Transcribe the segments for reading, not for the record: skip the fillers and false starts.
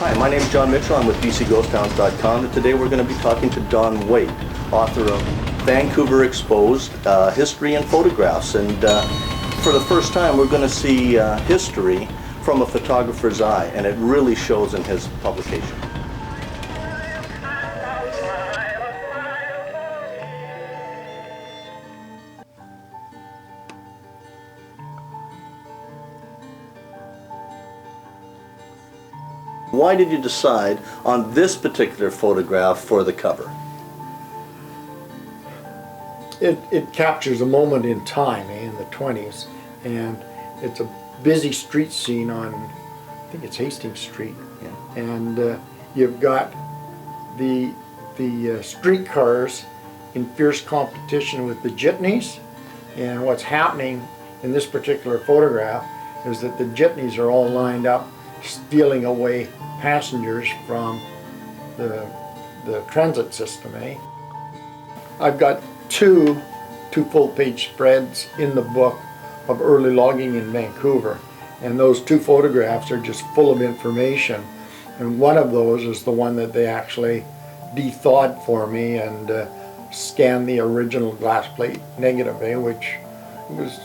Hi, my name is John Mitchell. I'm with BcGhostTowns.com, and today we're going to be talking to Don Waite, author of Vancouver Exposed, History and Photographs. And for the first time, we're going to see history from a photographer's eye, and it really shows in his publication. Why did you decide on this particular photograph for the cover? It captures a moment in time, in the 20s, and it's a busy street scene on, I think it's Hastings Street, yeah. And you've got the streetcars in fierce competition with the jitneys, and what's happening in this particular photograph is that the jitneys are all lined up stealing away passengers from the transit system. I've got two full-page spreads in the book of early logging in Vancouver, and those two photographs are just full of information, and one of those is the one that they actually de-thawed for me and scanned the original glass plate negative, which was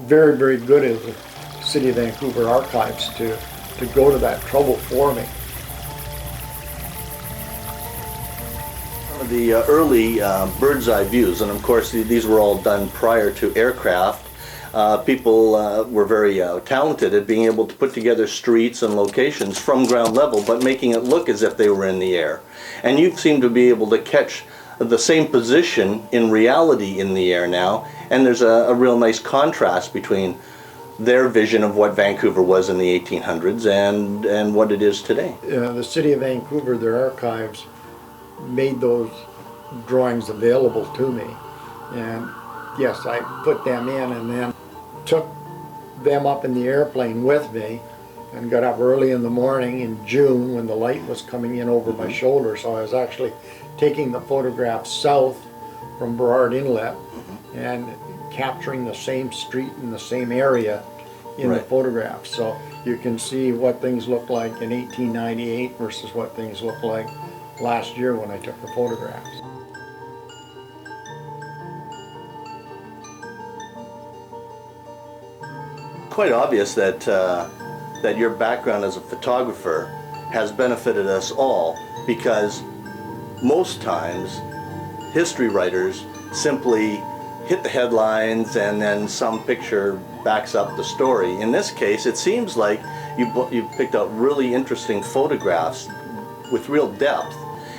very, very good of the City of Vancouver archives to go to that trouble for me. Some of the early bird's eye views, and of course these were all done prior to aircraft. People were very talented at being able to put together streets and locations from ground level, but making it look as if they were in the air. And you seem to be able to catch the same position in reality in the air now, and there's a real nice contrast between their vision of what Vancouver was in the 1800s and what it is today. The City of Vancouver, their archives, made those drawings available to me, and yes, I put them in and then took them up in the airplane with me and got up early in the morning in June when the light was coming in over my shoulder, so I was actually taking the photograph south from Burrard Inlet and capturing the same street in the same area in the photograph. So you can see what things look like in 1898 versus what things look like last year when I took the photographs. Quite obvious that that your background as a photographer has benefited us all, because most times history writers simply hit the headlines and then some picture backs up the story. In this case, it seems like you picked out really interesting photographs with real depth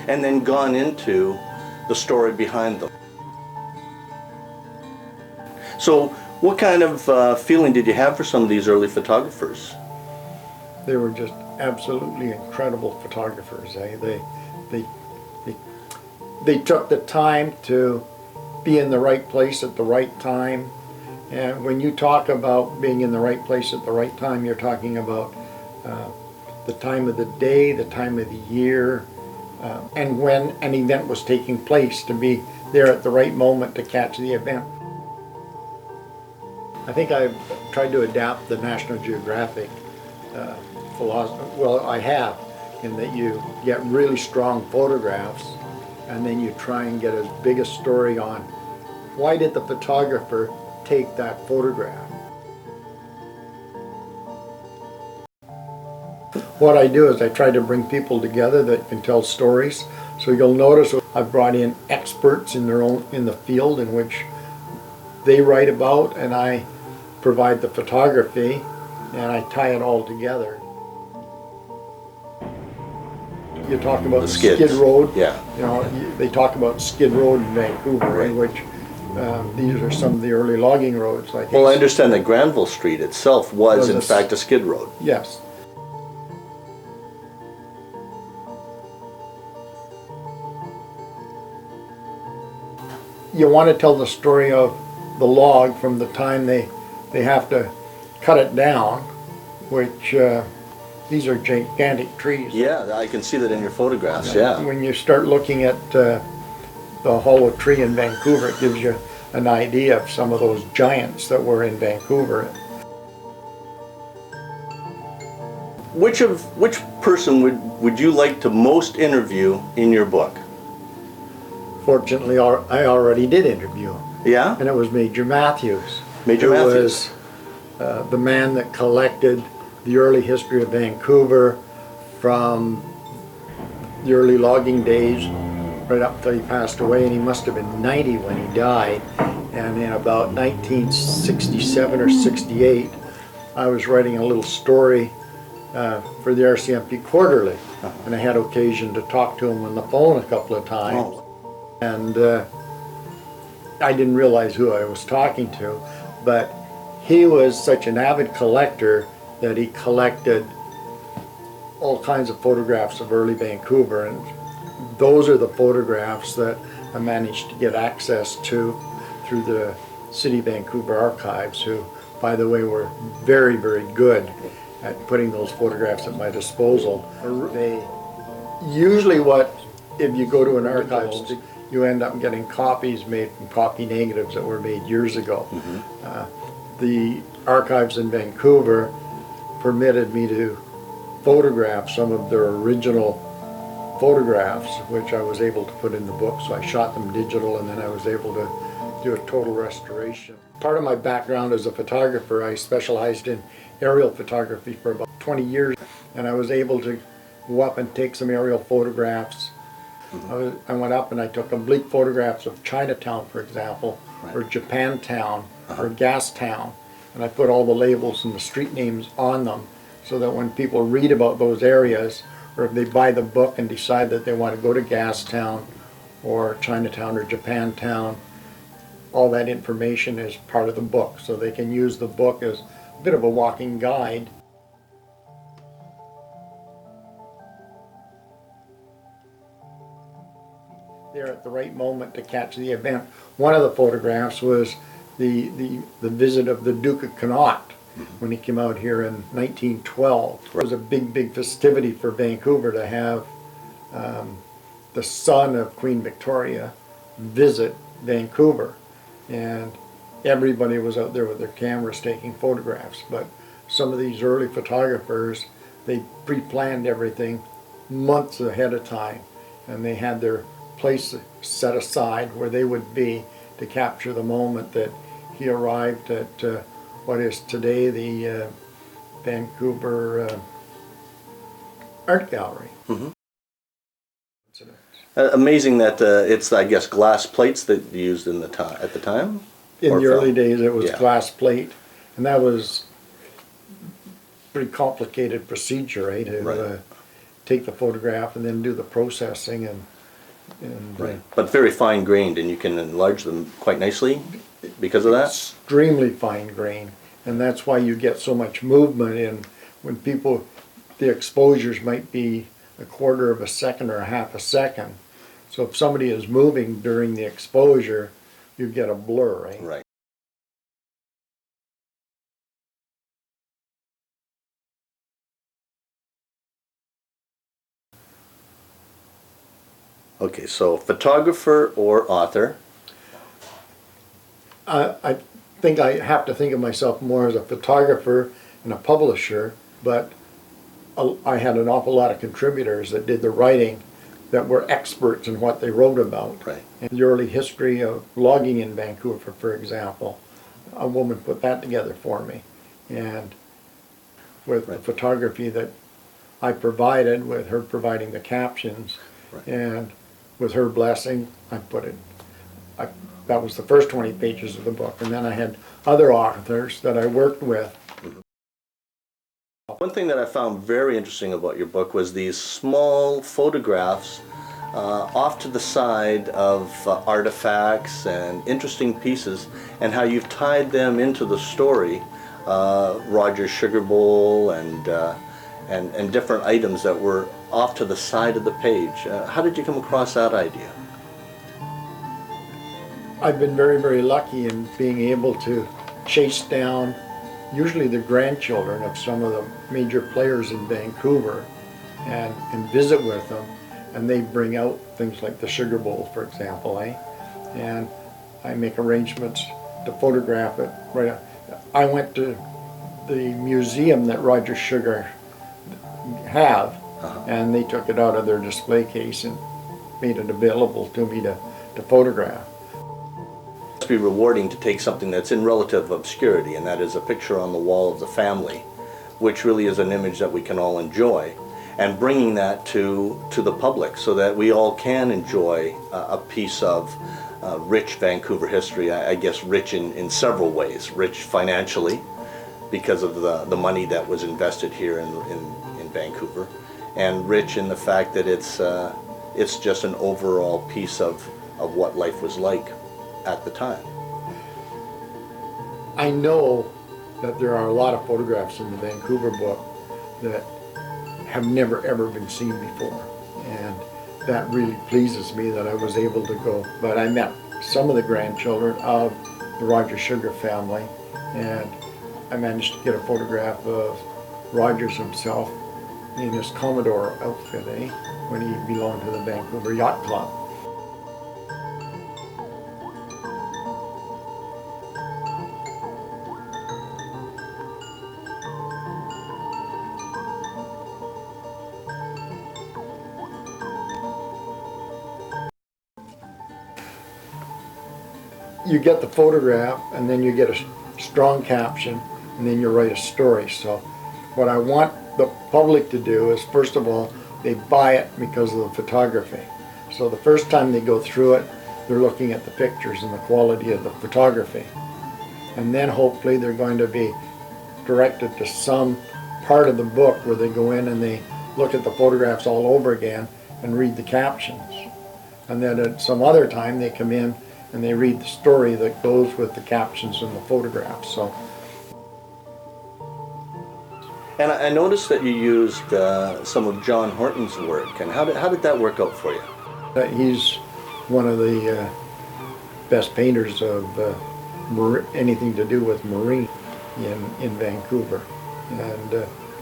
and then gone into the story behind them. So what kind of feeling did you have for some of these early photographers? They were just absolutely incredible photographers. They took the time to be in the right place at the right time. And when you talk about being in the right place at the right time, you're talking about the time of the day, the time of the year, and when an event was taking place, to be there at the right moment to catch the event. I think I've tried to adapt the National Geographic philosophy. Well, I have, in that you get really strong photographs and then you try and get as big a story on why did the photographer take that photograph. What I do is I try to bring people together that can tell stories. So you'll notice I've brought in experts in the field in which they write about, and I provide the photography and I tie it all together. You talk about the Skid Road. Yeah. You know, they talk about Skid Road in Vancouver, in which these are some of the early logging roads. Like well, I understand that Granville Street itself was in fact a skid road. Yes. You want to tell the story of the log from the time they have to cut it down, which these are gigantic trees. Yeah, I can see that in your photographs, yeah. When you start looking at the hollow tree in Vancouver, it gives you an idea of some of those giants that were in Vancouver. which person would you like to most interview in your book? Fortunately, I already did interview him. Yeah? And it was Major Matthews. Major who Matthews. was the man that collected the early history of Vancouver from the early logging days right up till he passed away, and he must have been 90 when he died. And in about 1967 or 68, I was writing a little story for the RCMP Quarterly, and I had occasion to talk to him on the phone a couple of times. Oh. And I didn't realize who I was talking to, but he was such an avid collector that he collected all kinds of photographs of early Vancouver, and those are the photographs that I managed to get access to through the City Vancouver Archives, who, by the way, were very, very good at putting those photographs at my disposal. They usually if you go to an archives, you end up getting copies made from copy negatives that were made years ago. The archives in Vancouver permitted me to photograph some of their original photographs, which I was able to put in the book. So I shot them digital, and then I was able to do a total restoration. Part of my background as a photographer, I specialized in aerial photography for about 20 years, and I was able to go up and take some aerial photographs. I went up and I took oblique photographs of Chinatown, for example, or Japantown, or Gastown, and I put all the labels and the street names on them so that when people read about those areas, or if they buy the book and decide that they want to go to Gastown or Chinatown or Japantown, all that information is part of the book, so they can use the book as a bit of a walking guide. There at the right moment to catch the event. One of the photographs was the visit of the Duke of Connaught when he came out here in 1912. It was a big festivity for Vancouver to have the son of Queen Victoria visit Vancouver, and everybody was out there with their cameras taking photographs. But some of these early photographers, they pre-planned everything months ahead of time, and they had their place set aside where they would be to capture the moment that he arrived at what is today the Vancouver Art Gallery. Amazing that it's, I guess, glass plates that you used at the time? In the early days it was Yeah. glass plate, and that was pretty complicated procedure, eh, to take the photograph and then do the processing and But very fine grained, and you can enlarge them quite nicely because of that? extremely fine grain, and that's why you get so much movement in when people, the exposures might be a quarter of a second or a half a second. So if somebody is moving during the exposure, you get a blur, right? Right. Okay, so photographer or author? I think I have to think of myself more as a photographer and a publisher, but I had an awful lot of contributors that did the writing that were experts in what they wrote about. Right. And the early history of logging in Vancouver, for example, a woman put that together for me. And with the photography that I provided, with her providing the captions, and with her blessing, I put it. That was the first 20 pages of the book, and then I had other authors that I worked with. One thing that I found very interesting about your book was these small photographs off to the side of artifacts and interesting pieces, and how you've tied them into the story. Roger's sugar bowl and different items that were off to the side of the page. How did you come across that idea? I've been very, very lucky in being able to chase down usually the grandchildren of some of the major players in Vancouver and visit with them, and they bring out things like the sugar bowl, for example, and I make arrangements to photograph it. I went to the museum that Roger Sugar have, and they took it out of their display case and made it available to me to photograph. It must be rewarding to take something that's in relative obscurity, and that is a picture on the wall of the family, which really is an image that we can all enjoy, and bringing that to the public so that we all can enjoy a piece of rich Vancouver history. I guess rich in several ways. Rich financially because of the money that was invested here in Vancouver, and rich in the fact that it's just an overall piece of what life was like at the time. I know that there are a lot of photographs in the Vancouver book that have never ever been seen before, and that really pleases me that I was able to go. But I met some of the grandchildren of the Rogers Sugar family, and I managed to get a photograph of Rogers himself in his Commodore outfit, when he belonged to the Vancouver Yacht Club. You get the photograph, and then you get a strong caption, and then you write a story. So what I want the public to do is, first of all, they buy it because of the photography. So the first time they go through it, they're looking at the pictures and the quality of the photography. And then hopefully they're going to be directed to some part of the book where they go in and they look at the photographs all over again and read the captions. And then at some other time they come in and they read the story that goes with the captions and the photographs. So. And I noticed that you used some of John Horton's work, and how did that work out for you? He's one of the best painters of anything to do with marine in Vancouver.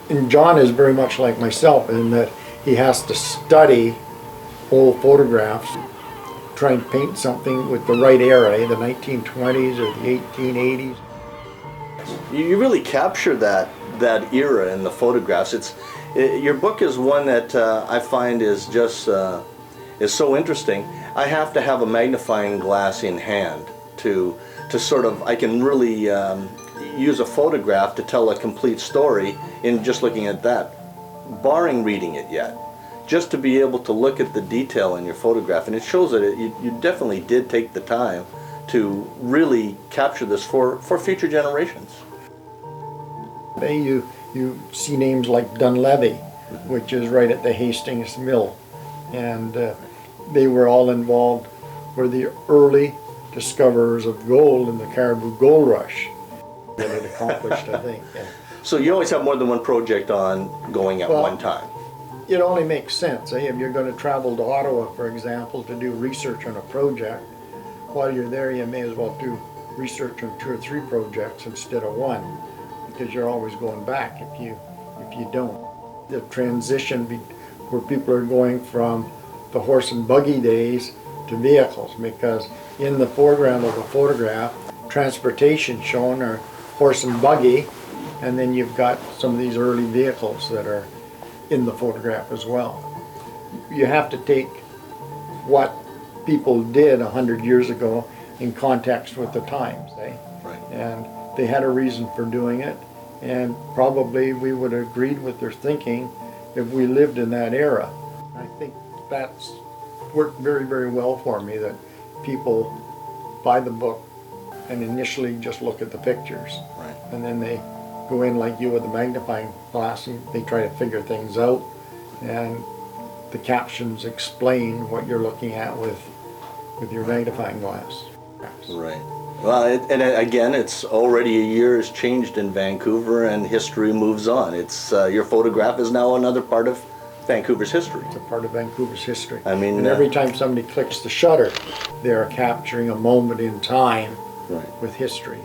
And John is very much like myself in that he has to study old photographs, try and paint something with the right era, the 1920s or the 1880s. You really capture that era in the photographs. Your book is one that I find is just is so interesting. I have to have a magnifying glass in hand to sort of, I can really use a photograph to tell a complete story in just looking at that, barring reading it yet. Just to be able to look at the detail in your photograph, and it shows that you definitely did take the time to really capture this for future generations. You see names like Dunleavy, which is right at the Hastings Mill, and they were all involved, were the early discoverers of gold in the Caribou Gold Rush that it accomplished, I think. Yeah. So you always have more than one project on going at one time. It only makes sense. If you're going to travel to Ottawa, for example, to do research on a project, while you're there you may as well do research on 2 or 3 projects instead of one, because you're always going back if you don't. The transition where people are going from the horse and buggy days to vehicles, because in the foreground of the photograph, transportation shown are horse and buggy, and then you've got some of these early vehicles that are in the photograph as well. You have to take what people did 100 years ago in context with the times, Right. And they had a reason for doing it, and probably we would have agreed with their thinking if we lived in that era. I think that's worked very, very well for me, that people buy the book and initially just look at the pictures. Right. And then they go in like you with a magnifying glass and they try to figure things out, and the captions explain what you're looking at with your magnifying glass. Right. Well, again, it's already a year has changed in Vancouver, and history moves on. It's your photograph is now another part of Vancouver's history. It's a part of Vancouver's history. I mean, and every time somebody clicks the shutter, they are capturing a moment in time right. with history.